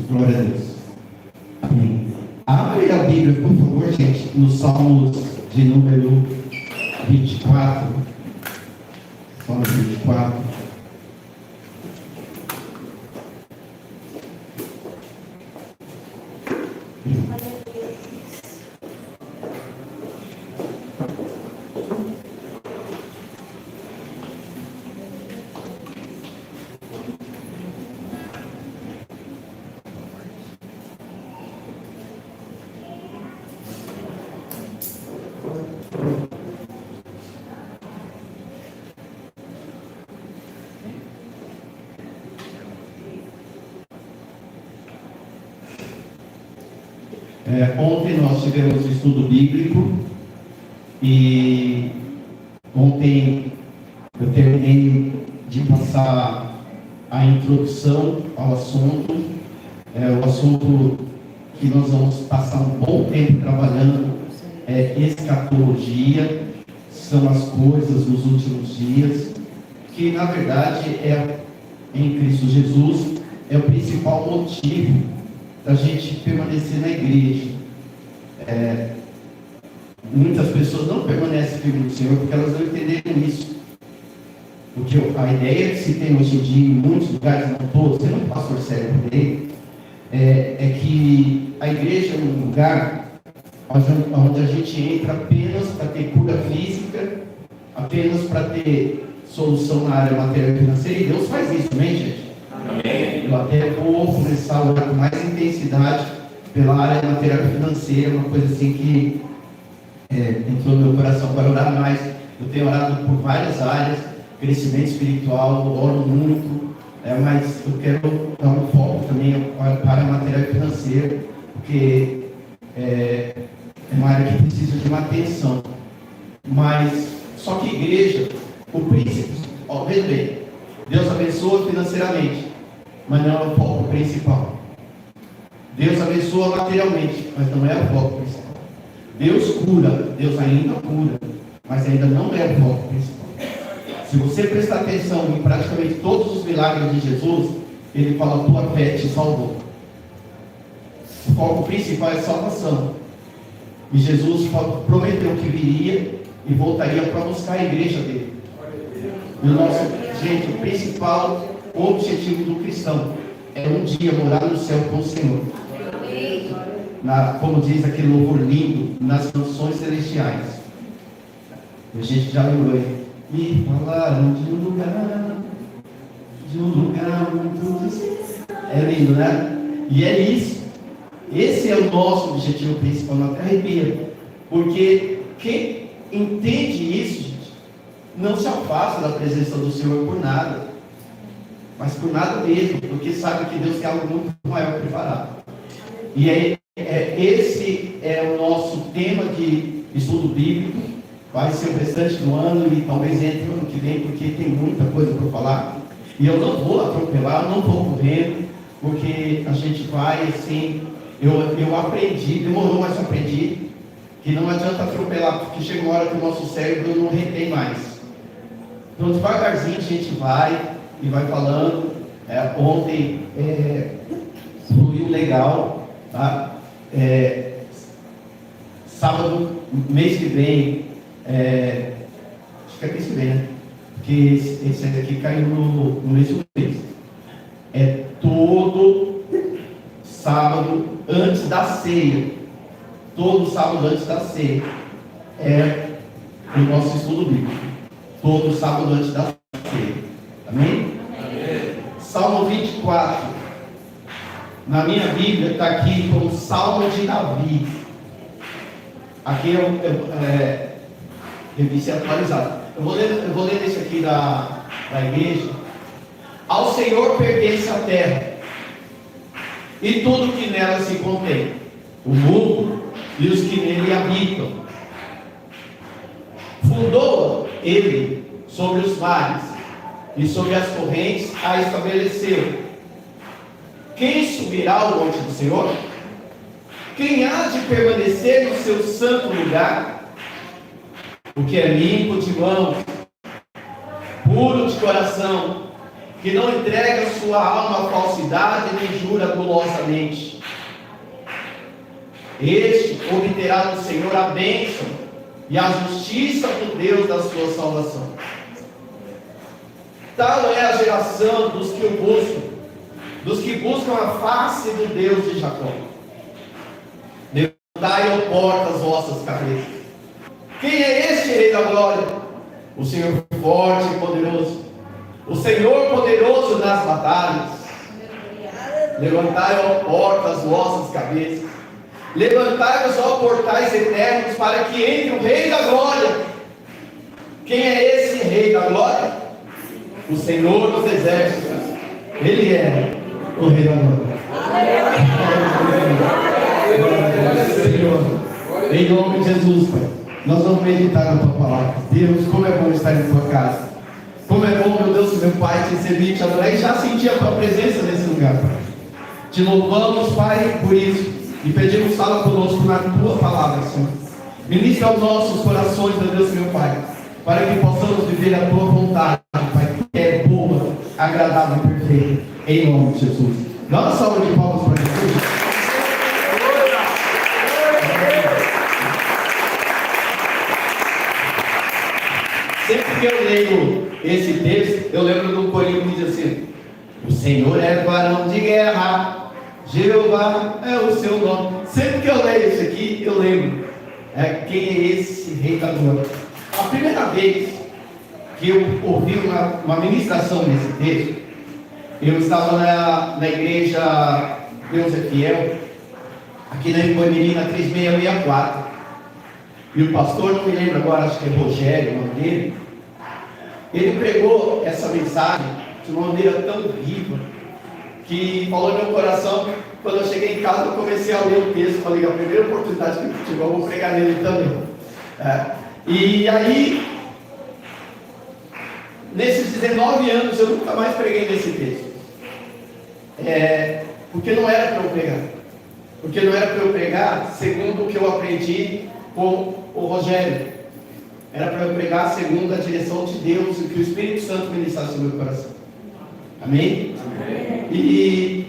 Glória a Deus. Amém. Abre a Bíblia, por favor, gente, no Salmos de número 24. Salmos 24. Ontem nós tivemos estudo bíblico e ontem eu terminei de passar a introdução ao assunto, o assunto que nós vamos passar um bom tempo trabalhando é escatologia, são as coisas nos últimos dias, que na verdade em Cristo Jesus é o principal motivo da gente permanecer na igreja. Muitas pessoas não permanecem firmes no Senhor porque elas não entenderam isso. Porque a ideia que se tem hoje em dia, em muitos lugares, não todos, você não é um pastor sério por aí, é que a igreja é um lugar onde a gente entra apenas para ter cura física, apenas para ter solução na área material e financeira, e Deus faz isso, amém, gente? Amém. Eu até vou começar a orar com mais intensidade pela área material e financeira, uma coisa assim que entrou no meu coração para orar mais. Eu tenho orado por várias áreas, crescimento espiritual, eu oro muito, mas eu quero dar um foco também para a material e financeira, porque é uma área que precisa de uma atenção. Mas, só que igreja, o príncipe, veja bem, Deus abençoa financeiramente, mas não é o foco principal. Deus abençoa materialmente, mas não é o foco principal. Deus cura, Deus ainda cura, mas ainda não é o foco principal. Se você prestar atenção em praticamente todos os milagres de Jesus, ele fala: a tua fé te salvou. O foco principal é salvação. E Jesus prometeu que viria e voltaria para buscar a igreja dele. E o principal objetivo do cristão é um dia morar no céu com o Senhor. Como diz aquele louvor lindo, nas mansões celestiais. A gente já lembrou aí. Me falaram de um lugar muito... É lindo, né? E é isso. Esse é o nosso objetivo principal na terra. Arrepia. Porque quem entende isso, gente, não se afasta da presença do Senhor por nada. Mas por nada mesmo, porque sabe que Deus tem algo muito maior preparado. E esse é o nosso tema de estudo bíblico. Vai ser o restante do ano e talvez entre o ano que vem, porque tem muita coisa para falar. E eu não vou atropelar, não vou correndo, porque a gente vai assim. Eu aprendi, demorou, mas eu aprendi que não adianta atropelar, porque chega uma hora que o nosso cérebro não retém mais. Então devagarzinho a gente vai e vai falando. Ontem fluiu legal, tá? Sábado, mês que vem, acho que é mês que vem, né? Porque esse aqui caiu no mesmo mês. É todo sábado antes da ceia. Todo sábado antes da ceia é o nosso estudo bíblico. Todo sábado antes da ceia. Amém? Amém. Salmo 24. Na minha Bíblia está aqui como Salmo de Davi. Aqui revista atualizada. Eu vou ler esse aqui da igreja. Ao Senhor pertence a terra e tudo que nela se contém, o mundo e os que nele habitam. Fundou ele sobre os mares e sobre as correntes a estabeleceu. Quem subirá ao monte do Senhor? Quem há de permanecer no seu santo lugar? O que é limpo de mãos, puro de coração, que não entrega sua alma à falsidade nem jura dolosamente. Este obterá do Senhor a bênção e a justiça do Deus da sua salvação. Tal é a geração dos que o buscam, dos que buscam a face do Deus de Jacó. Levantai, ó portas, vossas cabeças. Quem é este Rei da Glória? O Senhor forte e poderoso, o Senhor poderoso nas batalhas. Levantai, ó portas, vossas cabeças. Levantai-vos, ó portais eternos, para que entre o Rei da Glória. Quem é esse Rei da Glória? O Senhor dos Exércitos. Ele é o Rei da Glória. Senhor, em nome de Jesus, Pai, nós vamos meditar na Tua palavra. Deus, como é bom estar em Tua casa. Como é bom, meu Deus, meu Pai, te servir, te adorar e já sentir a Tua presença nesse lugar, Pai. Te louvamos, Pai, por isso. E pedimos, fala conosco na Tua palavra, Senhor. Ministra aos nossos corações, meu Deus, meu Pai, para que possamos viver a Tua vontade, Pai, que é boa, agradável e perfeita. Em nome de Jesus. Dá uma salva de palmas para Jesus. Sempre que eu leio esse texto, eu lembro de um corinho que diz assim: o Senhor é varão de guerra, Jeová é o seu nome. Sempre que eu leio isso aqui, eu lembro quem é esse Rei da Glória. A primeira vez que eu ouvi uma ministração nesse texto, eu estava na igreja Deus é Fiel, aqui na Ipoemirina 3664, e o pastor, não me lembro agora, acho que é Rogério, o nome dele, ele pregou essa mensagem de uma maneira tão viva, que falou no meu coração. Quando eu cheguei em casa, eu comecei a ler o texto, falei, a primeira oportunidade que eu tive, eu vou pregar nele também. E aí, nesses 19 anos, eu nunca mais preguei nesse texto. Porque não era para eu pregar. Porque não era para eu pregar segundo o que eu aprendi com o Rogério. Era para eu pregar segundo a direção de Deus e que o Espírito Santo ministrasse no meu coração. Amém? Amém. E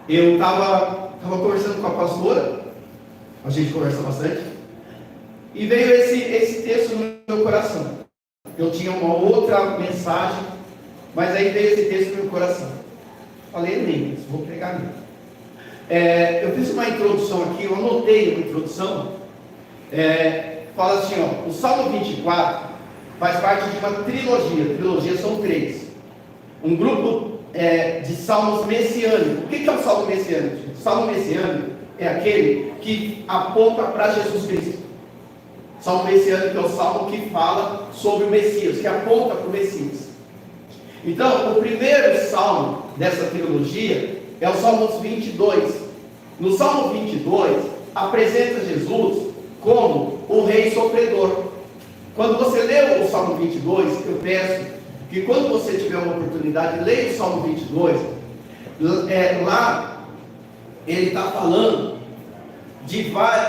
eu estava conversando com a pastora, a gente conversa bastante, e veio esse texto no meu coração. Eu tinha uma outra mensagem, mas aí veio esse texto no meu coração. Falei, nem, vou pregar nele. Eu fiz uma introdução aqui, eu anotei uma introdução. Fala assim, ó, o Salmo 24 faz parte de uma trilogia são 3. Um grupo de salmos messiânicos. O que é o salmo messiânico? O salmo messiânico é aquele que aponta para Jesus Cristo. O salmo messiânico é o salmo que fala sobre o Messias, que aponta para o Messias. Então, o primeiro salmo dessa trilogia é o Salmo 22. No Salmo 22, apresenta Jesus como o Rei Sofredor. Quando você lê o Salmo 22, eu peço que quando você tiver uma oportunidade, leia o Salmo 22. Lá, ele está falando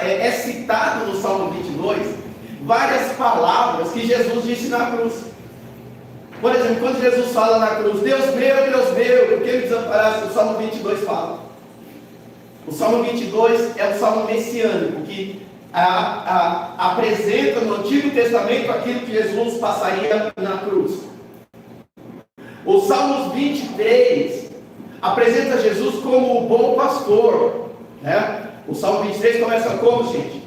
é citado no Salmo 22 várias palavras que Jesus disse na cruz. Por exemplo, quando Jesus fala na cruz, Deus meu, por que me desamparaste? O Salmo 22 fala. O Salmo 22 é o Salmo messiânico, que apresenta no Antigo Testamento aquilo que Jesus passaria na cruz. O Salmo 23 apresenta Jesus como o bom pastor, né? O Salmo 23 começa como, gente?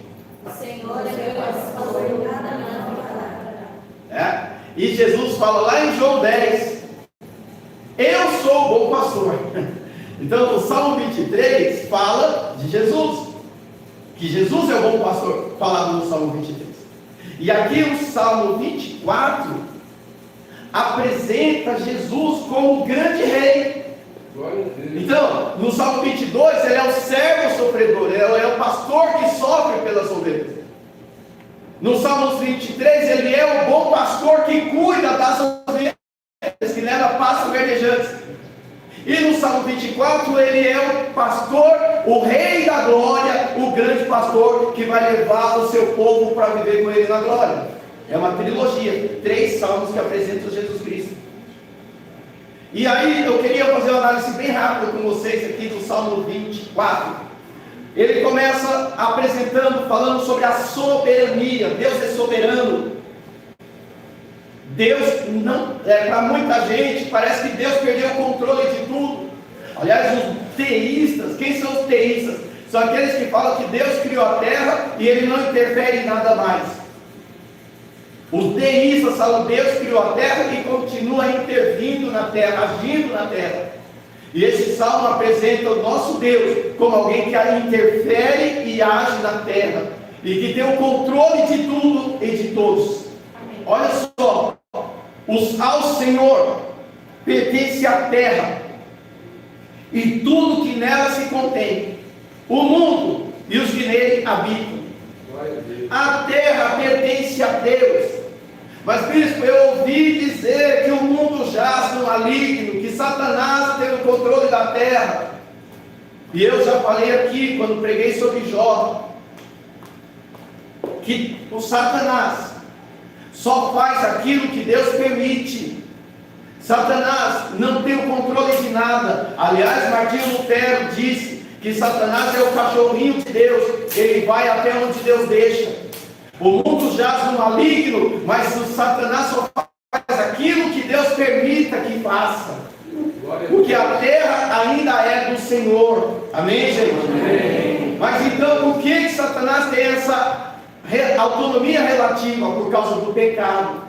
O Senhor é meu pastor, nada não faltará. E Jesus fala lá em João 10, eu sou o bom pastor. Então o Salmo 23 fala de Jesus, que Jesus é o bom pastor, falado no Salmo 23. E aqui o Salmo 24 apresenta Jesus como o grande rei. Então, no Salmo 22, ele é o servo sofredor, ele é o pastor que sofre pelas ovelhas. No Salmo 23, ele é o bom pastor que cuida das ovelhas, que leva pastos verdejantes. E no Salmo 24, ele é o pastor, o Rei da Glória, o grande pastor que vai levar o seu povo para viver com ele na glória. É uma trilogia, 3 salmos que apresentam Jesus Cristo. E aí eu queria fazer uma análise bem rápida com vocês aqui do Salmo 24. Ele começa apresentando, falando sobre a soberania. Deus é soberano. Deus não, para muita gente, parece que Deus perdeu o controle de tudo. Aliás, os teístas, quem são os teístas? São aqueles que falam que Deus criou a terra e Ele não interfere em nada mais. Os teístas falam que Deus criou a terra e continua intervindo na terra, agindo na terra. E esse salmo apresenta o nosso Deus como alguém que interfere e age na terra, e que tem o controle de tudo e de todos. Amém. Olha só, ao Senhor pertence a terra e tudo que nela se contém, o mundo e os que nele habitam. A terra pertence a Deus. Mas bispo, eu ouvi dizer que o mundo jaz no maligno, que Satanás tem o controle da terra. E eu já falei aqui, quando preguei sobre Jó, que o Satanás só faz aquilo que Deus permite. Satanás não tem o controle de nada. Aliás, Martinho Lutero disse que Satanás é o cachorrinho de Deus, ele vai até onde Deus deixa. O mundo jaz no maligno, mas o Satanás só faz aquilo que Deus permita que faça. Porque a terra ainda é do Senhor. Amém, gente? Amém. Mas então, por que Satanás tem essa autonomia relativa? Por causa do pecado.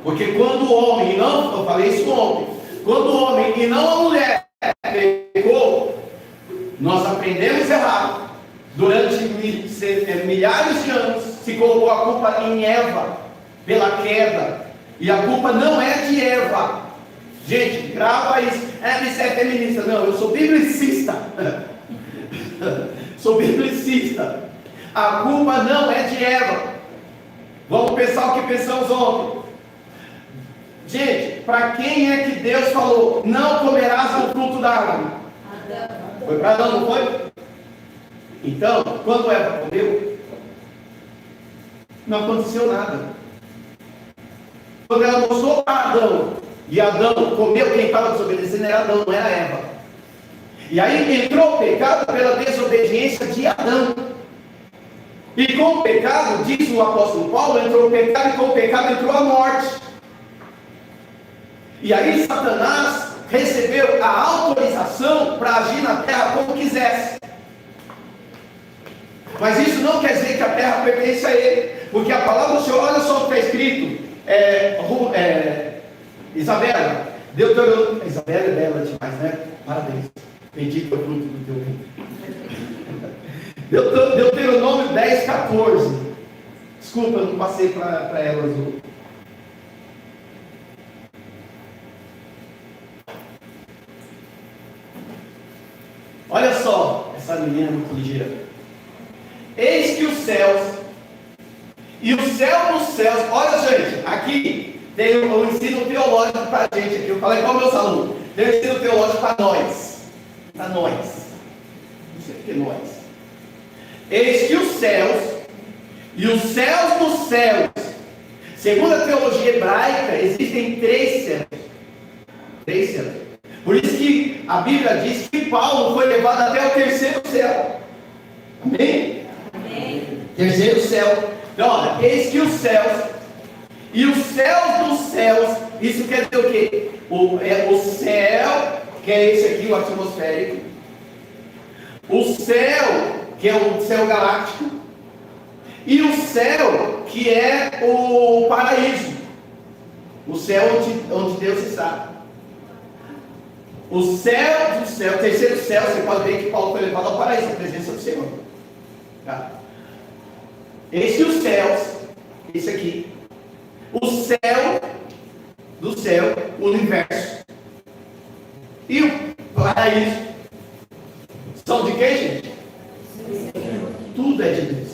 Porque quando o homem, não, eu falei isso ontem, quando o homem e não a mulher pecou, nós aprendemos errado. Durante milhares de anos se colocou a culpa em Eva pela queda, e a culpa não é de Eva. Gente, grava isso. Você é feminista? Não, eu sou biblicista. Sou biblicista. A culpa não é de Eva. Vamos pensar o que pensamos ontem. Gente, para quem é que Deus falou: não comerás do fruto da árvore? Foi para Adão, não foi? Então, quando Eva comeu, não aconteceu nada. Quando ela mostrou para Adão, e Adão comeu, quem estava desobedecendo era Adão, não era Eva. E aí entrou o pecado pela desobediência de Adão. E com o pecado, diz o apóstolo Paulo, entrou o pecado, e com o pecado entrou a morte. E aí Satanás recebeu a autorização para agir na terra como quisesse. Mas isso não quer dizer que a terra pertence a ele, porque a palavra do Senhor, olha só o que está escrito, Isabela, Isabela é bela demais, né? Parabéns, bendito é o fruto do teu ventre. Deuteronômio 10, 14, desculpa, eu não passei para elas o... Olha só, essa menina é muito ligeira. Eis que os céus, e o céu dos céus, olha gente, aqui tem um ensino teológico para a gente aqui, eu falei com meus alunos, tem um ensino teológico para nós, não sei por que nós. Eis que os céus, e os céus dos céus, segundo a teologia hebraica, existem três céus, por isso que a Bíblia diz que Paulo foi levado até o terceiro céu, amém? Terceiro céu. Então olha, eis que os céus, e os céus dos céus, isso quer dizer o quê? O céu, que é esse aqui, o atmosférico, o céu, que é o céu galáctico, e o céu, que é o paraíso, o céu onde Deus está. O céu do céu, o terceiro céu, você pode ver que Paulo foi levado ao paraíso, a presença do Senhor. Tá? Esse os céus, esse aqui, o céu do céu, o universo, e o paraíso, são de quem, gente? Tudo é de Deus.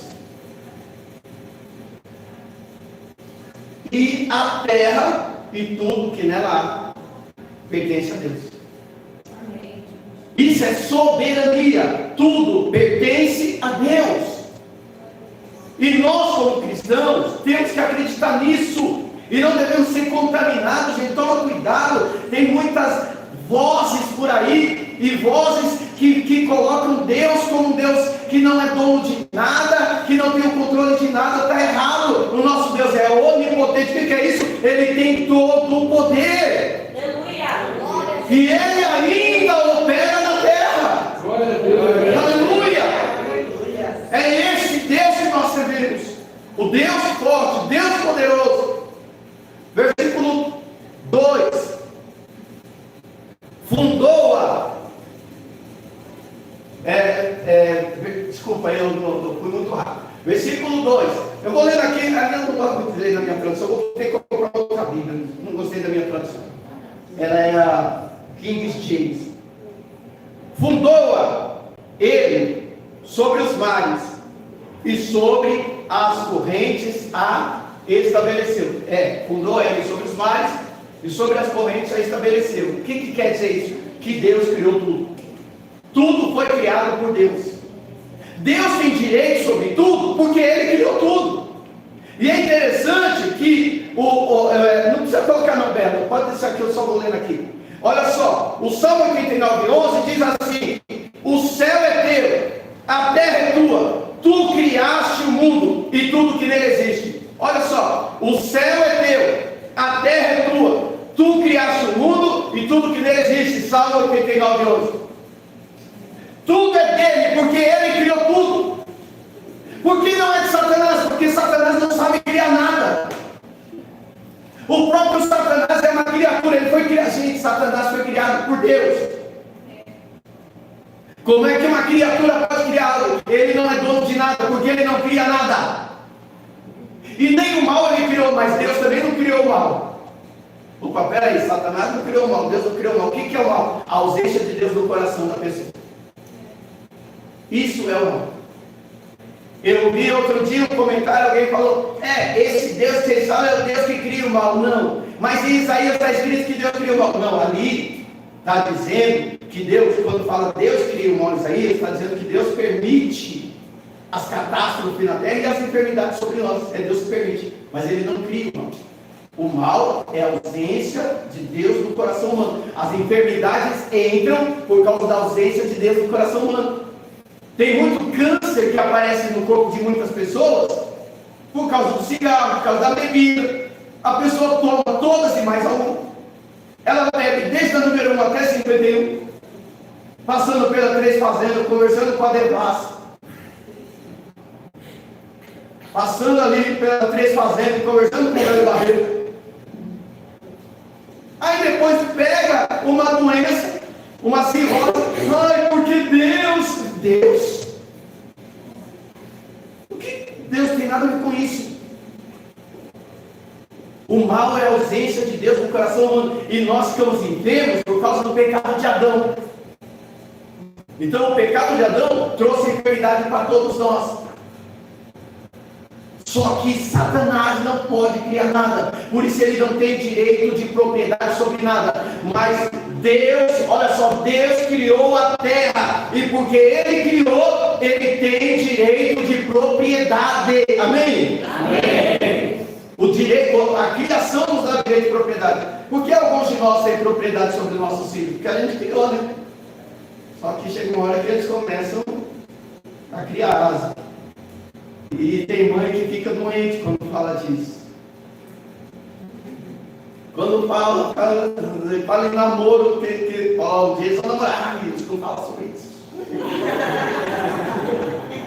E a terra e tudo que nela há pertence a Deus. Isso é soberania. Tudo pertence a Deus. E nós, como cristãos, temos que acreditar nisso. E não devemos ser contaminados. Gente, toma cuidado. Tem muitas vozes por aí, e vozes que colocam Deus como um Deus que não é dono de nada, que não tem o controle de nada. Está errado. O nosso Deus é onipotente. O que é isso? Ele tem todo o poder. E Ele ainda opera na terra. Aleluia! É esse Deus que nós servimos. O Deus forte, o Deus poderoso. Versículo 2. Fundou-a. Desculpa, eu fui muito rápido. Versículo 2. Eu vou ler aqui, eu não gosto de ler na minha tradução, eu vou ter que comprar outra Bíblia. Não gostei da minha tradução. Ela é a King James. Fundou-a ele sobre os mares e sobre as correntes a estabeleceu. Fundou ele sobre os mares e sobre as correntes a estabeleceu. O que quer dizer isso? Que Deus criou tudo. Tudo foi criado por Deus. Deus tem direito sobre tudo porque Ele criou tudo. E é interessante que não precisa colocar na Bíblia, pode deixar aqui, eu só vou ler aqui. Olha só, o Salmo 89:11 diz assim: o céu é teu, a terra é tua, tu criaste o mundo e tudo que nele existe. Olha só, o céu é teu, a terra é tua, tu criaste o mundo e tudo que nele existe. Salmo 89:11. Tudo é dele, porque ele criou tudo. Por que não é de Satanás? Porque Satanás não sabe criar nada. O próprio Satanás é uma criatura, ele foi criado. Gente, Satanás foi criado por Deus. Como é que uma criatura pode criar algo? Ele não é dono de nada, porque ele não cria nada. E nem o mal ele criou, mas Deus também não criou o mal. Opa, peraí, Satanás não criou o mal, Deus não criou o mal. O que é o mal? A ausência de Deus no coração da pessoa. Isso é o mal. Eu vi outro dia um comentário, alguém falou: esse Deus que eles falam é o Deus que cria o mal. Não, mas em Isaías está escrito que Deus cria o mal. Não, ali está dizendo que Deus, quando fala Deus cria o mal em Isaías, está dizendo que Deus permite as catástrofes na terra e as enfermidades sobre nós. É Deus que permite, mas Ele não cria o mal. O mal é a ausência de Deus no coração humano. As enfermidades entram por causa da ausência de Deus no coração humano. Tem muito câncer que aparece no corpo de muitas pessoas por causa do cigarro, por causa da bebida. A pessoa toma todas e mais alguma. Ela bebe desde a número 1 até 51, passando pela 3 fazenda, conversando com a devassa, passando ali pela 3 fazenda, conversando com o velho barreiro. Aí depois pega uma doença, uma cirrose. Ai, porque Deus, o que Deus tem nada a ver com isso? O mal é a ausência de Deus no coração humano, e nós ficamos enfermos por causa do pecado de Adão. Então o pecado de Adão trouxe enfermidade para todos nós. Só que Satanás não pode criar nada, por isso ele não tem direito de propriedade sobre nada. Mas Deus, olha só, Deus criou a terra, e porque Ele criou, Ele tem direito de propriedade. Amém? Amém. O direito, a criação nos dá direito de propriedade. Por que alguns de nós têm propriedade sobre nossos filhos? Porque a gente criou, né? Só que chega uma hora que eles começam a criar asa. E tem mãe que fica doente quando fala disso. Quando fala em namoro, que fala um dia, só namorar, não fala sobre isso.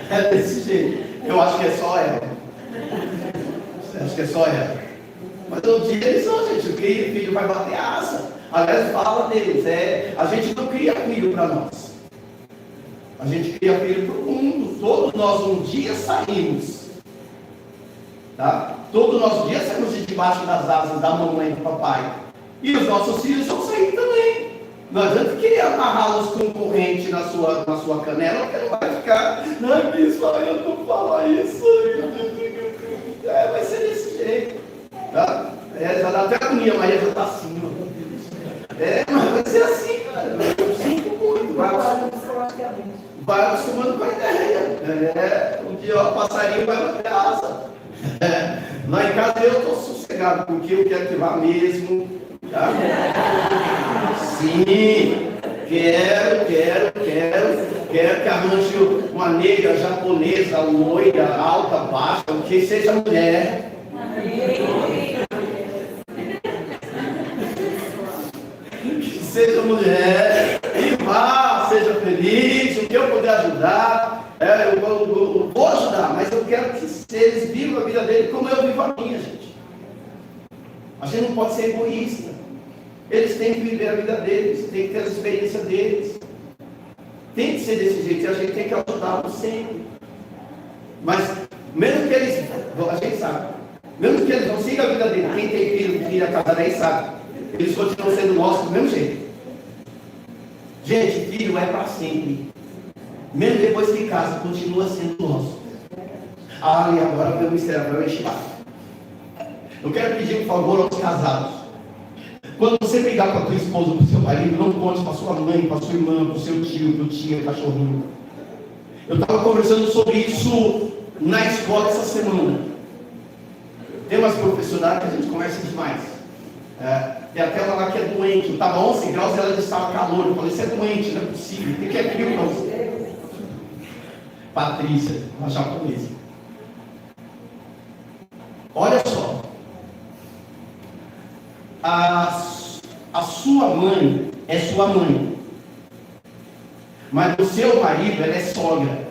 É desse jeito. Eu acho que é só ela. Acho que é só ela. Mas um dia eles são, gente, o filho vai bater asa. Aliás, fala deles, a gente não cria filho para nós. A gente cria filho para o mundo. Todos nós um dia saímos. Tá? Todo nosso dia saímos de debaixo das asas da mamãe e do papai. E os nossos filhos vão sair também. Não adianta querer amarrá-los com corrente na sua canela, porque não vai ficar. Não, bispo, eu não falo isso. Vai ser desse jeito. Tá? Já dá até agonia, Maria já está assim. Mas vai ser assim, cara. Eu sinto muito. Vai acostumando com a ideia. Um dia o passarinho vai bater asa. Lá em casa eu estou sossegado, porque eu quero que vá mesmo. Tá? Sim, quero que arranje uma negra japonesa, loira, alta, baixa, que seja mulher. Que seja mulher, e vá, seja feliz, o que eu puder ajudar, eu vou ajudar, mas eu quero que eles vivam a vida deles como eu vivo a minha, gente. A gente não pode ser egoísta. Eles têm que viver a vida deles, têm que ter a experiência deles. Tem que ser desse jeito, e a gente tem que ajudá-los sempre. Mas, mesmo que eles, a gente sabe, mesmo que eles não sigam a vida deles, quem tem filho, filha, casada aí sabe, eles continuam sendo nossos do mesmo jeito. Gente, filho é para sempre. Mesmo depois que casa, continua sendo nosso. E agora meu mistério vai encher. Eu quero pedir um favor aos casados. Quando você brigar com a tua esposa, com o seu marido, não conte para sua mãe, para sua irmã, para o seu tio, para o tio, cachorrinho. Eu estava conversando sobre isso na escola essa semana. Tem umas profissionais que a gente conversa demais. Tem até uma lá que é doente. Eu estava 11 graus e ela disse que estava calor. Eu falei, você é doente, não é possível. O que é frio para você? Patrícia, uma japonesa. Olha só. A sua mãe é sua mãe, mas o seu marido, ela é sogra.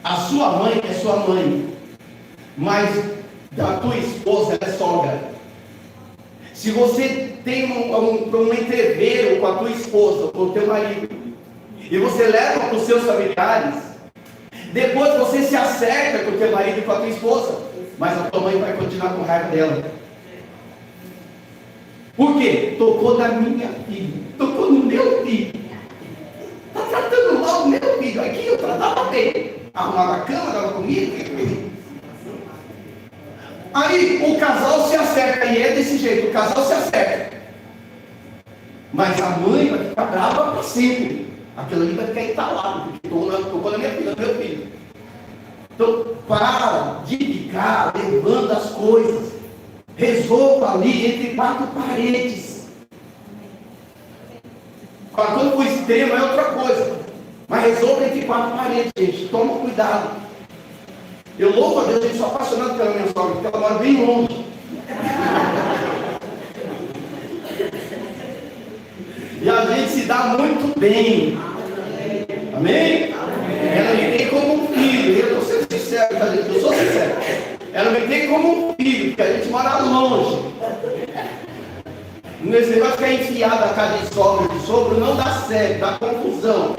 A sua mãe é sua mãe, mas a tua esposa, ela é sogra. Se você tem um entreveiro com a tua esposa, com o teu marido, e você leva para os seus familiares, depois você se acerta com o teu marido e com a tua esposa, mas a tua mãe vai continuar com raiva dela. Por quê? Tocou na minha filha, tocou no meu filho, está tratando mal o meu filho. Aqui eu tratava bem, arrumava a cama, dava comida. Aí o casal se acerta, e é desse jeito, o casal se acerta, mas a mãe vai ficar brava para sempre. Aquilo ali vai ficar entalado, porque tocou na minha filha, no meu filho. Então, para de ficar levando as coisas. Resolva ali entre quatro paredes. Quando for extremo é outra coisa. Mas resolva entre quatro paredes, gente. Toma cuidado. Eu louvo a Deus, eu sou apaixonado pela minha sogra, porque ela mora bem longe. E a gente se dá muito bem. Amém? Ela me tem como um filho. Eu estou sendo sincero, tá, gente? Eu sou sincero. Ela me tem como um filho, porque a gente mora longe. Nesse negócio de ficar enfiado a casa de sogra e de sogro não dá certo, dá confusão.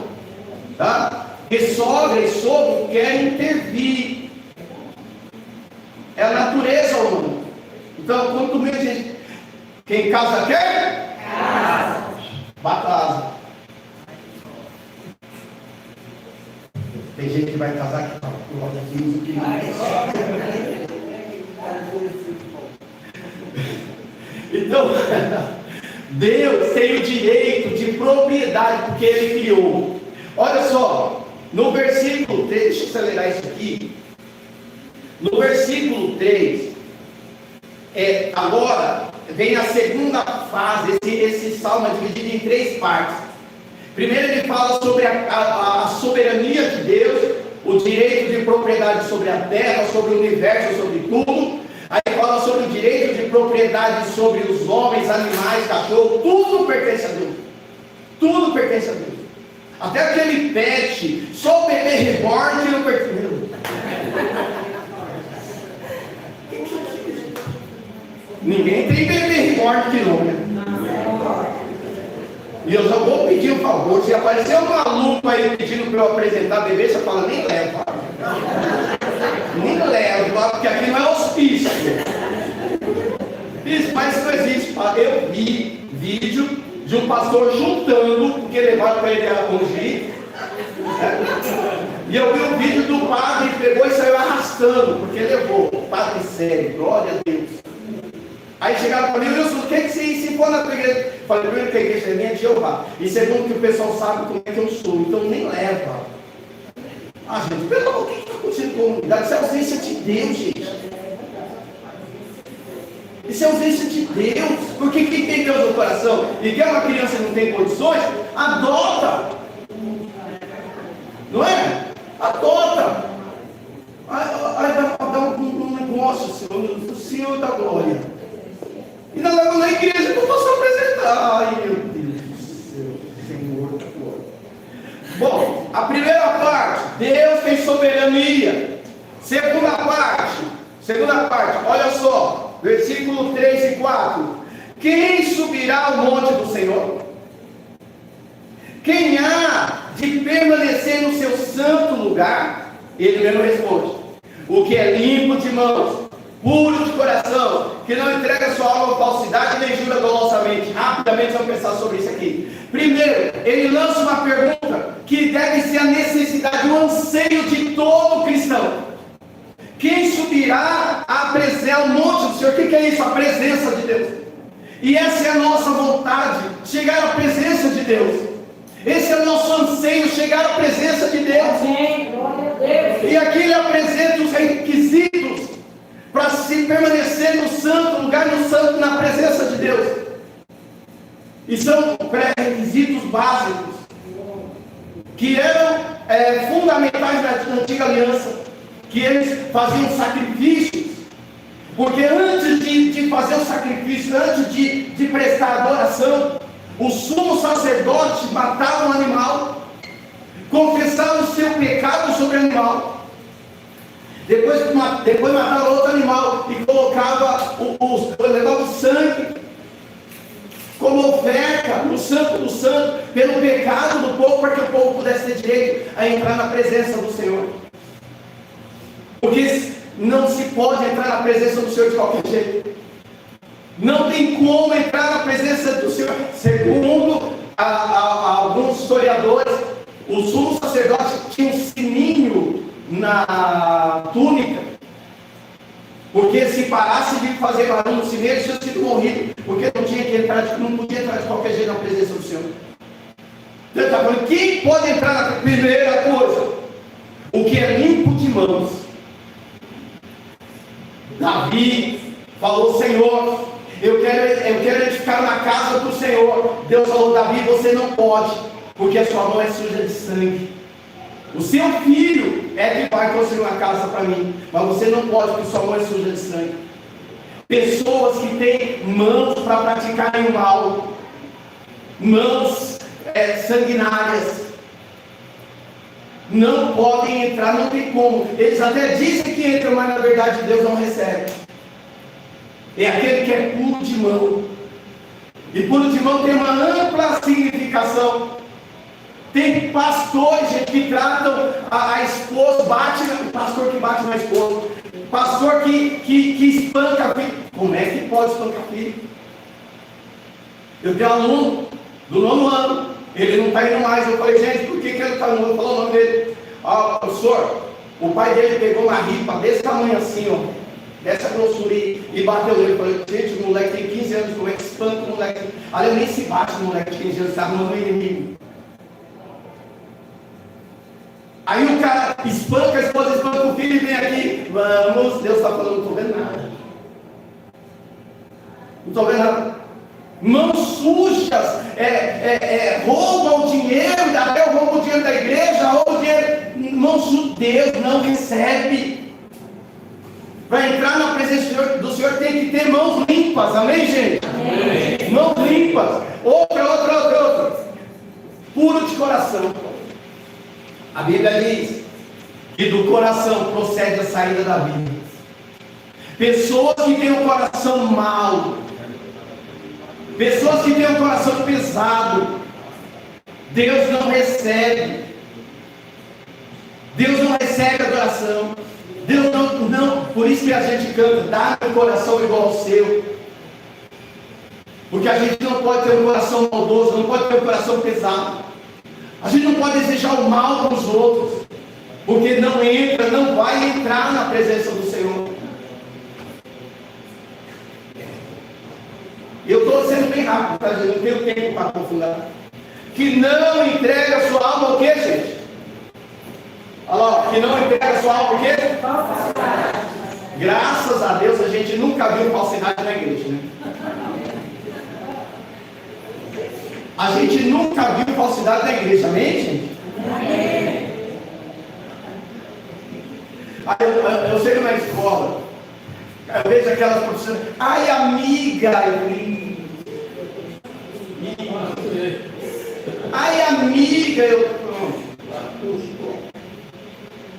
Tá? Porque sogra e sogro querem intervir. É a natureza humana. Então, quanto menos gente. Quem casa quer? Casa. Bata asa. Tem gente que vai casar que fala, glória a Deus, o que mais? Então, Deus tem o direito de propriedade, porque Ele criou. Olha só, no versículo 3, deixa eu acelerar isso aqui. No versículo 3, agora vem a segunda fase. Esse salmo é dividido em 3 partes. Primeiro ele fala sobre a soberania de Deus, o direito de propriedade sobre a terra, sobre o universo, sobre tudo. Aí fala sobre o direito de propriedade sobre os homens, animais, cachorro, tudo pertence a Deus. Tudo pertence a Deus. Até aquele pet, só o bebê reborn não pertence. Ninguém tem bebê reborn aqui não, né? E eu já vou pedir um favor, se aparecer um maluco aí pedindo para eu apresentar bebê, você fala, nem leva. Nem leva, porque aqui não é hospício. Isso, mas não existe. Eu vi vídeo de um pastor juntando, porque levaram para ele a ungir. E eu vi o vídeo do padre que pegou e saiu arrastando, porque levou. Padre sério, glória a Deus. Aí chegaram para mim, Wilson, o que você se for na tua igreja? Falei, primeiro que a igreja é minha de Jeová. E segundo que o pessoal sabe como é que eu sou, então nem leva. Gente, pelo amor, o que está acontecendo com a comunidade? Isso é ausência de Deus, gente. Isso é ausência de Deus. Porque quem tem Deus no coração e quer uma criança que não tem condições, adota. Não é? Adota. Aí dá um negócio, Senhor, o Senhor da glória. E nós vamos na igreja, eu posso apresentar. Ai, meu Deus do céu, Senhor da glória. Bom, a primeira parte, Deus tem soberania. Segunda parte, olha só, versículo 3 e 4. Quem subirá ao monte do Senhor? Quem há de permanecer no seu santo lugar? Ele mesmo responde: o que é limpo de mãos, puro de coração, que não entrega sua alma à falsidade nem jura dolosamente. Rapidamente vamos pensar sobre isso aqui. Primeiro, ele lança uma pergunta que deve ser a necessidade, o anseio de todo cristão. Quem subirá ao monte do Senhor? O que é isso? A presença de Deus. E essa é a nossa vontade, chegar à presença de Deus. Esse é o nosso anseio, chegar à presença de Deus. Amém. Glória a Deus. E aqui ele apresenta os requisitos para se permanecer no santo lugar, na presença de Deus. E são pré-requisitos básicos que eram fundamentais na antiga aliança, que eles faziam sacrifícios, porque antes de fazer o sacrifício, antes de prestar adoração, o sumo sacerdote matava um animal, confessava o seu pecado sobre o animal, depois matava outro animal e levava o sangue como oferta no santo do santo, pelo pecado do povo, para que o povo pudesse ter direito a entrar na presença do Senhor. Porque não se pode entrar na presença do Senhor de qualquer jeito. Não tem como entrar na presença do Senhor. Segundo alguns historiadores, o sumo sacerdote tinha um sininho na túnica, porque se parasse de fazer barulho no sininho, ele tinha sido morrido, porque não podia entrar de qualquer jeito na presença do Senhor. Então ele está falando, quem pode entrar na primeira coisa? O que é limpo de mãos. Davi falou: Senhor, eu quero edificar na casa do Senhor. Deus falou: Davi, você não pode, porque a sua mão é suja de sangue. O seu filho é que vai construir uma casa para mim, mas você não pode, porque sua mão é suja de sangue. Pessoas que têm mãos para praticarem o mal, mãos sanguinárias, não podem entrar, não tem como. Eles até dizem que entram, mas na verdade Deus não recebe. É aquele que é puro de mão. E puro de mão tem uma ampla significação. Tem pastores, gente, que tratam a esposa, pastor que bate na esposa, pastor que espanca filho. Como é que pode espancar filho? Eu tenho um aluno do 9º ano, ele não está indo mais. Eu falei: gente, por que ele está indo? Eu falei o nome dele. Professor, o pai dele pegou uma ripa desse tamanho assim, ó, dessa grossura, e bateu nele. Eu falei: gente, o moleque tem 15 anos, como é que espanca o moleque? Ali nem se bate no moleque de 15 anos, está arrumando um inimigo. Aí o cara espanca a esposa, espanca o filho e vem aqui. Vamos, Deus está falando: não estou vendo nada. Não estou vendo nada. Mãos sujas, roubam o dinheiro, até roubam o dinheiro da igreja, roubam o dinheiro. Mãos sujas, Deus não recebe. Para entrar na presença do Senhor tem que ter mãos limpas, amém, gente? Amém. Mãos limpas. Outra. Puro de coração. A Bíblia diz que do coração procede a saída da vida. Pessoas que têm o coração mau, pessoas que têm o coração pesado, Deus não recebe. Deus não recebe adoração. Deus não. Por isso que a gente canta: dá um coração igual ao seu. Porque a gente não pode ter um coração maldoso, não pode ter um coração pesado. A gente não pode desejar o mal para os outros, porque não vai entrar na presença do Senhor. Eu estou sendo bem rápido, tá? Eu não tenho tempo para aprofundar. Que não entrega a sua alma ao quê, gente? Olha lá, que não entrega a sua alma ao quê? Graças a Deus a gente gente nunca viu falsidade na igreja, né? A gente nunca viu falsidade na igreja, amém, gente? Amém. Eu chego na escola, eu vejo aquelas professoras, ai amiga, ai amiga,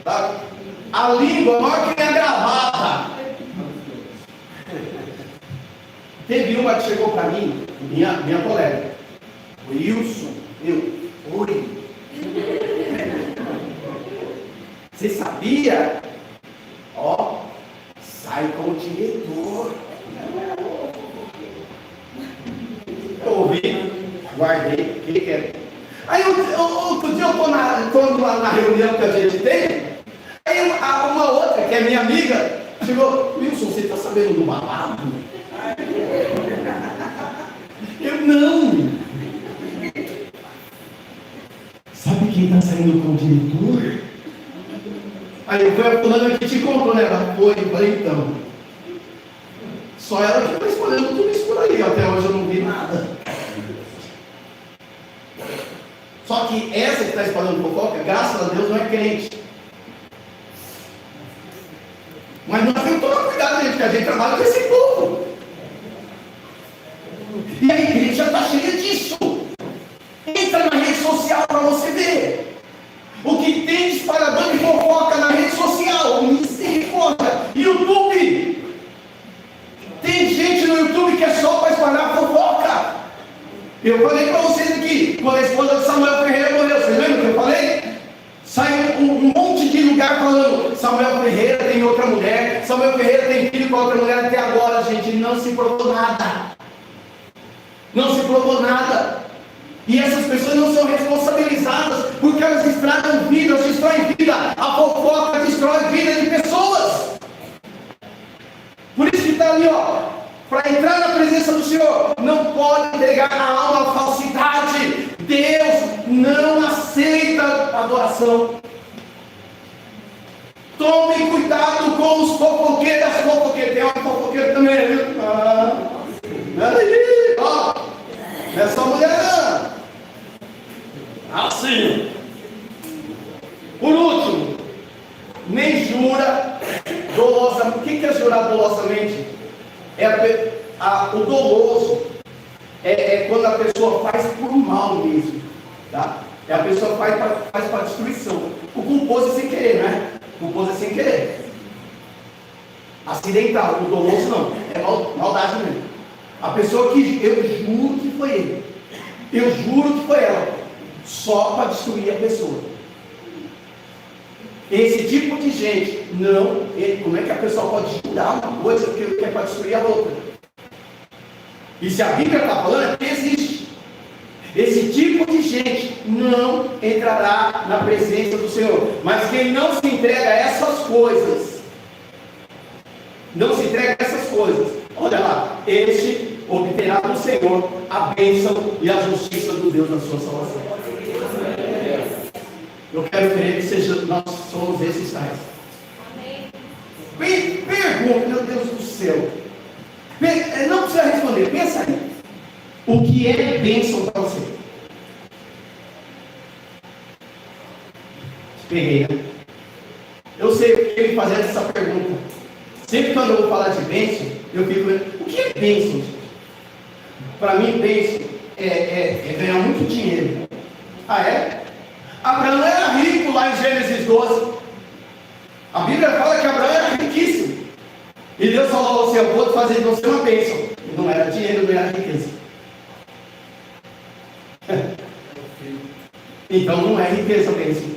tá? A língua maior que minha gravata. Teve uma que chegou para mim, minha colega, Wilson, oi. Você sabia? Ó, sai com o diretor. Eu ouvi, guardei, o que era? Aí outro dia eu estou na reunião que a gente tem, aí uma outra, que é minha amiga, chegou, Wilson, você está sabendo do babado? Eu não. Sabe quem está saindo com o diretor? Aí eu fui a fulana que te contou, né? Ela foi, eu falei, então. Só ela que está espalhando tudo isso por aí. Até hoje eu não vi nada. Só que essa que está espalhando fofoca, graças a Deus, não é crente. Mas nós temos que tomar cuidado, gente, porque a gente trabalha com esse povo. E a igreja está cheia disso. Entra na rede social para você ver. O que tem de espalhador de fofoca na rede social, misericórdia, YouTube. Tem gente no YouTube que é só para espalhar fofoca. Eu falei para vocês aqui, quando a esposa de Samuel Ferreira morreu, vocês lembram que eu falei? Saiu um monte de lugar falando, Samuel Ferreira tem outra mulher, Samuel Ferreira tem filho com outra mulher, até agora, gente, não se provou nada. Não se provou nada. E essas pessoas não são responsabilizadas, porque elas estragam vidas, destroem vida. A fofoca destrói vida de pessoas. Por isso que está ali, ó. Para entrar na presença do Senhor, não pode entregar a alma à falsidade. Deus não aceita adoração. Tome cuidado com os fofoqueiros. Tem uma fofoqueira também, viu? Peraí, ó. Não é só mulher, não. Assim. Por último, nem jura dolosamente. O que é jurar dolosamente? O doloso é quando a pessoa faz por mal mesmo, tá? A pessoa faz para destruição. O culposo é sem querer, né? O culposo é sem querer. Acidental. O doloso não. É maldade mesmo. A pessoa que eu juro que foi ele. Eu juro que foi ela. Só para destruir a pessoa. Esse tipo de gente, não. Como é que a pessoa pode jurar uma coisa que é para destruir a outra? E se a Bíblia está falando, é que existe. Esse tipo de gente não entrará na presença do Senhor. Mas quem não se entrega a essas coisas, olha lá, este obterá do Senhor a bênção e a justiça do Deus na sua salvação. Eu quero crer que nós somos esses tais. Pergunta, meu Deus do céu. Não precisa responder, pensa aí. O que é bênção para você? Peguei, né? Eu sei ele fazendo essa pergunta. Sempre quando eu vou falar de bênção, eu fico, o que é bênção? Para mim, bênção é ganhar muito dinheiro. Ah, é? Abraão era rico lá em Gênesis 12. A Bíblia fala que Abraão era riquíssimo. E Deus falou assim, eu vou fazer de você uma bênção. Não era dinheiro, não era riqueza. Então não é riqueza a bênção.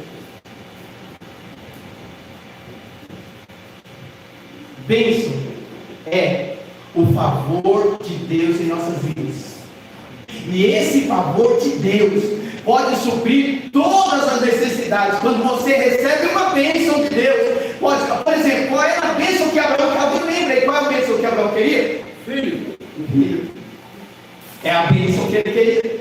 Bênção é o favor de Deus em nossas vidas. E esse favor de Deus pode suprir todas as necessidades. Quando você recebe uma bênção de Deus, por exemplo, qual era a bênção que Abraão queria? Eu lembrei, qual é a bênção que Abraão queria? Filho. É a bênção que ele queria.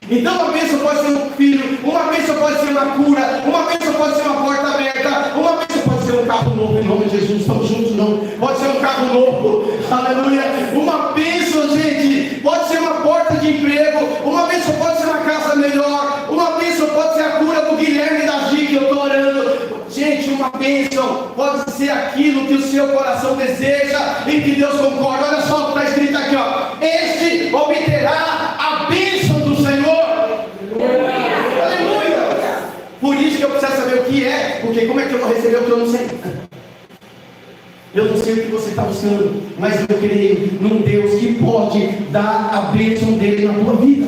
Então uma bênção pode ser um filho, uma bênção pode ser uma cura, uma bênção pode ser uma porta aberta, uma bênção pode ser um carro novo, em nome de Jesus, estamos juntos não. Pode ser um carro carro novo, aleluia. Uma bênção, gente, pode ser uma porta de emprego, uma bênção pode ser uma casa melhor, uma bênção pode ser a cura do Guilherme e da Gi que eu estou orando. Gente, uma bênção pode ser aquilo que o seu coração deseja e que Deus concorda. Olha só o que está escrito aqui, ó. Este obterá a bênção do Senhor. Aleluia. Por isso que eu preciso saber o que é, porque como é que eu vou receber o que eu não sei? Eu não sei o que você está buscando, mas eu creio num Deus que pode dar a bênção dele na tua vida.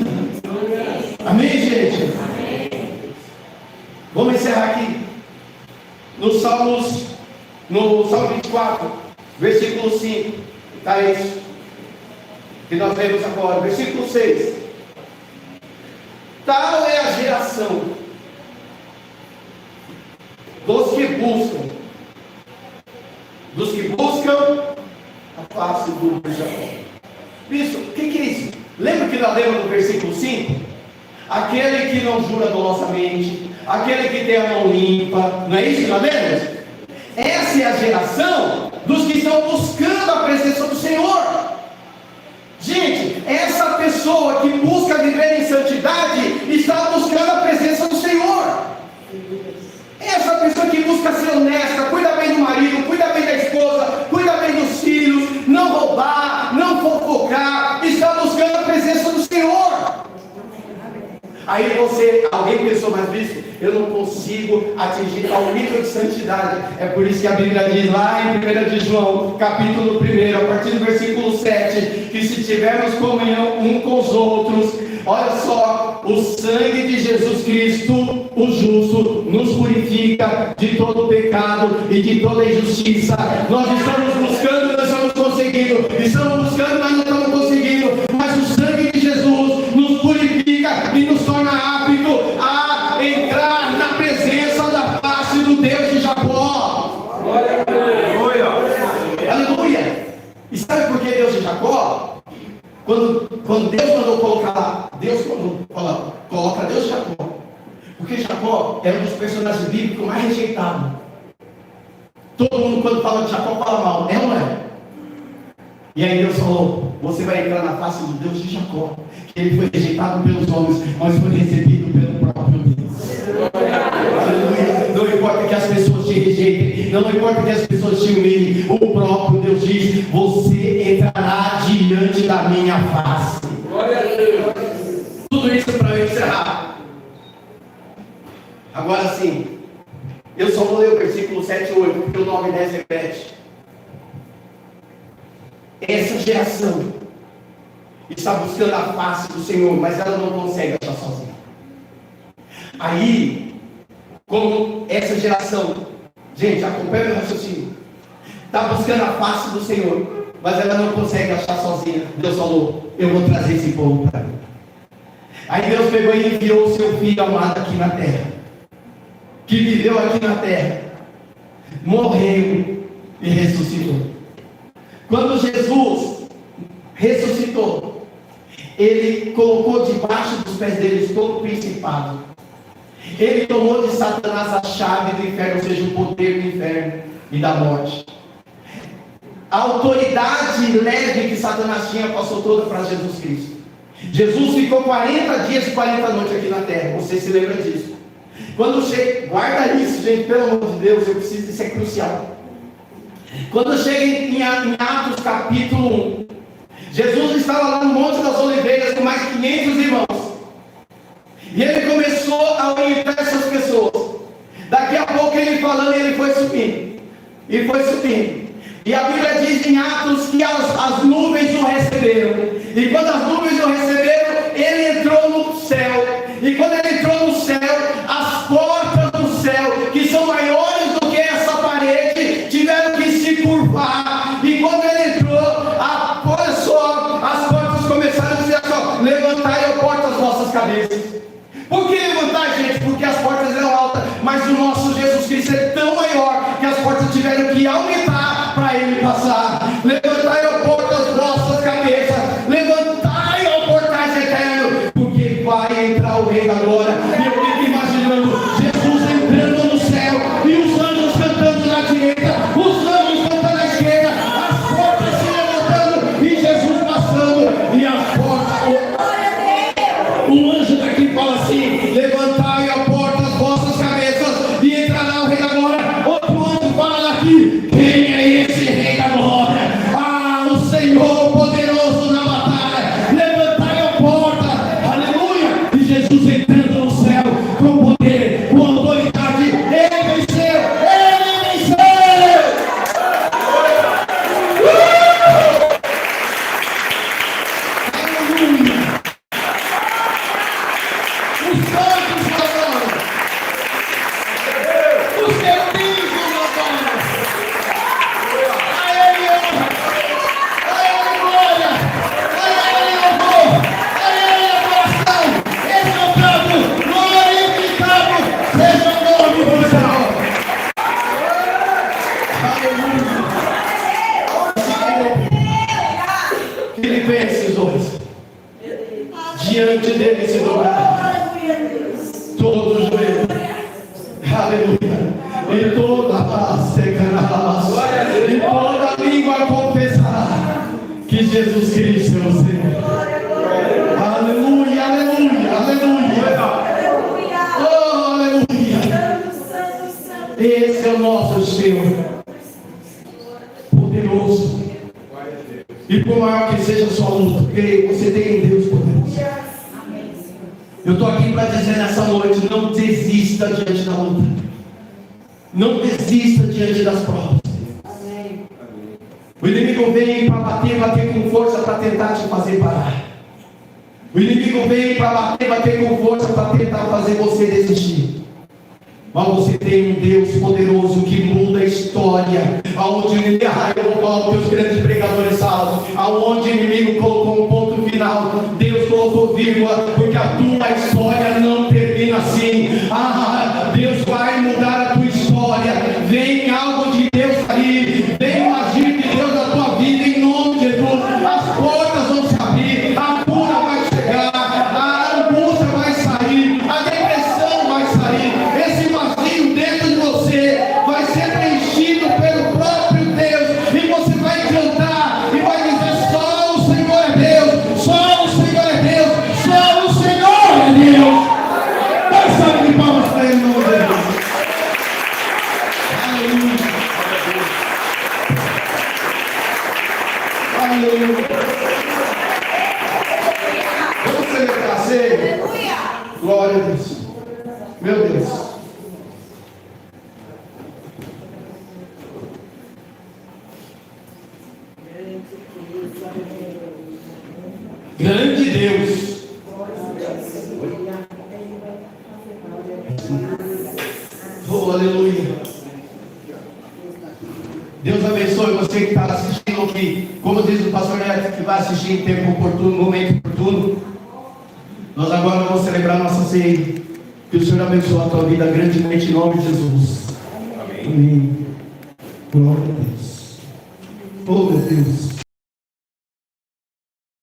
Amém, gente? Amém. Vamos encerrar aqui. No Salmo 24, versículo 5, está isso que nós lemos agora, versículo 6. Tal é a geração dos que buscam a face do Jacó. Isso, o que é isso? Lembra que nós lemos no versículo 5? Aquele que não jura dolosamente, aquele que tem a mão limpa, não é isso que nós lemos? Essa é a geração dos que estão buscando a presença do Senhor. Gente, essa pessoa que busca viver em santidade está buscando a presença do Senhor. Essa pessoa que busca ser honesta, cuida bem do marido, cuida bem da esposa, cuida bem dos filhos, não roubar, não fofocar, está buscando a presença do Senhor. Aí alguém pensou, mas bicho, eu não consigo atingir tal nível de santidade. É por isso que a Bíblia diz lá em 1 de João, capítulo 1, a partir do versículo 7, que se tivermos comunhão um com os outros, olha só, o sangue de Jesus Cristo, o justo, nos purifica de todo pecado e de toda injustiça. Nós estamos buscando, nós estamos conseguindo, estamos buscando, mas não estamos conseguindo, mas o sangue de Jesus nos purifica e nos torna apto a entrar na presença da face do Deus de Jacó. Aleluia! E sabe por que Deus de Jacó? Quando Deus mandou colocar, coloca Deus de Jacó, porque Jacó é um dos personagens bíblicos mais rejeitados. Todo mundo quando fala de Jacó fala mal, é ou não é? E aí Deus falou, você vai entrar na face do Deus de Jacó, que ele foi rejeitado pelos homens, mas foi recebido pelo próprio Deus. Aleluia. Não importa que as pessoas te rejeitem, não importa que as pessoas te humilhem, o próprio Deus diz, você entrará diante da minha face. Glória a Deus. Tudo isso para eu encerrar. Agora sim, eu só vou ler o versículo 7 e 8, porque o 9 e 10 repete. Essa geração está buscando a face do Senhor, mas ela não consegue achar sozinha. Aí, como essa geração, gente, acompanha o raciocínio, está buscando a face do Senhor, mas ela não consegue achar sozinha. Deus falou, eu vou trazer esse povo para mim. Aí Deus pegou e enviou o seu filho amado aqui na terra, que viveu aqui na terra, morreu e ressuscitou. Quando Jesus ressuscitou, ele colocou debaixo dos pés deles todo o principado. Ele tomou de Satanás a chave do inferno, ou seja, o poder do inferno e da morte. A autoridade leve que Satanás tinha passou toda para Jesus Cristo. Jesus ficou 40 dias e 40 noites aqui na terra. Você se lembra disso? Quando chega, guarda isso, gente, pelo amor de Deus, eu preciso, isso é crucial. Quando chega em Atos capítulo 1, Jesus estava lá no Monte das Oliveiras com mais de 500 irmãos. E ele começou a orientar essas pessoas. Daqui a pouco ele falando, ele foi subindo. E foi subindo. E a Bíblia diz em Atos que as nuvens o receberam. E quando as nuvens o receberam, ele entrou no céu. E quando ele entrou no céu, as portas do céu, que são maiores do que essa parede, tiveram que se curvar. E quando ele entrou, olha só, as portas começaram a dizer assim, levantai, ó portas, as vossas cabeças. Por que levantar, gente? Porque as portas eram altas, mas o nosso Jesus Cristo é tão maior que as portas tiveram que aumentar para ele passar. Levantai, ó portas, as vossas cabeças. Levantai, ó portais eternos, porque vai entrar o Rei da Glória. E eu fico imaginando Jesus entrando no céu e os anjos cantando na direita, os anjos cantando na esquerda, as portas diante dele se dobrar. Aleluia, Deus. Todo joelho. Aleluia. E toda face cantará. E toda língua confessará que Jesus Cristo é o Senhor. Aleluia, aleluia, aleluia. Oh, aleluia. Esse é o nosso Senhor. Poderoso. E por maior que seja a sua luta, creia, você tem um Deus poderoso. Eu estou aqui para dizer nessa noite: não desista diante da luta. Não desista diante das provas. O inimigo vem para bater com força, para tentar te fazer parar. O inimigo vem para bater com força, para tentar fazer você desistir. Mas você tem um Deus poderoso que muda a história. Aonde eu vou falar o que os grandes pregadores falam. Aonde o inimigo colocou um ponto final, Deus colocou vírgula, porque a tua história não termina assim. Deus vai mudar a tua história. Vem algo de Deus aí. Vem um agir de Deus na tua vida, em nome de Jesus. As portas vão se abrir, a cura vai chegar, a angústia vai sair, a depressão vai sair. Esse vazio dentro de você vai ser preenchido pelo próprio Deus, e você vai cantar e vai dizer: só o Senhor é Deus, só o Senhor é Deus, só o Senhor é Deus. Dá salve de palmas para ele, meu Deus. Aleluia. Aleluia. Vamos celebrar a ceia? Glória a Deus. Meu Deus. Grande Deus. Oh, aleluia. Deus abençoe você que está assistindo aqui. Como diz o pastor Neto, que vai assistir em tempo oportuno, momento oportuno. Nós agora vamos celebrar nossa ceia. Que o Senhor abençoe a tua vida grandemente em nome de Jesus. Amém. Glória a Deus. Oh, meu Deus.